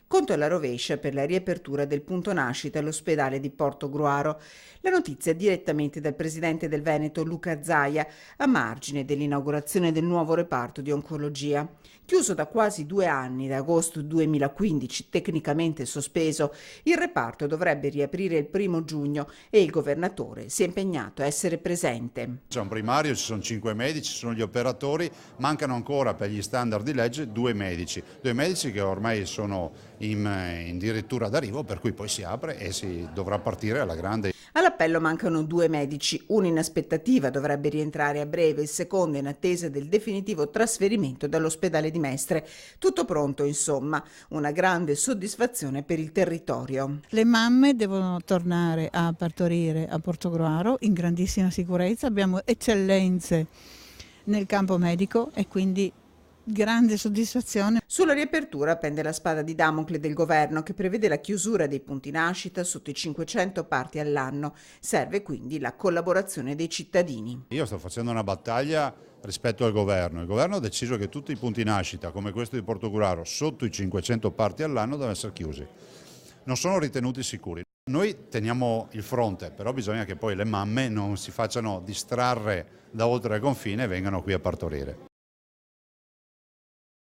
Conto alla rovescia per la riapertura del punto nascita all'ospedale di Portogruaro. La notizia direttamente dal presidente del Veneto Luca Zaia, a margine dell'inaugurazione del nuovo reparto di oncologia. Chiuso da quasi 2 anni, da agosto 2015, tecnicamente sospeso, il reparto dovrebbe riaprire il 1° giugno e il governatore si è impegnato a essere presente. C'è un primario, ci sono 5 medici, ci sono gli operatori, mancano ancora per gli standard di legge 2 medici che ormai sono in dirittura d'arrivo, per cui poi si apre e si dovrà partire alla grande. All'appello mancano 2 medici, uno in aspettativa dovrebbe rientrare a breve, il secondo in attesa del definitivo trasferimento dall'ospedale di Mestre. Tutto pronto, insomma, una grande soddisfazione per il territorio. Le mamme devono tornare a partorire a Portogruaro in grandissima sicurezza, abbiamo eccellenze nel campo medico e quindi grande soddisfazione. Sulla riapertura pende la spada di Damocle del governo che prevede la chiusura dei punti nascita sotto i 500 parti all'anno. Serve quindi la collaborazione dei cittadini. Io sto facendo una battaglia rispetto al governo. Il governo ha deciso che tutti i punti nascita, come questo di Portogruaro, sotto i 500 parti all'anno devono essere chiusi. Non sono ritenuti sicuri. Noi teniamo il fronte, però bisogna che poi le mamme non si facciano distrarre da oltre il confine e vengano qui a partorire.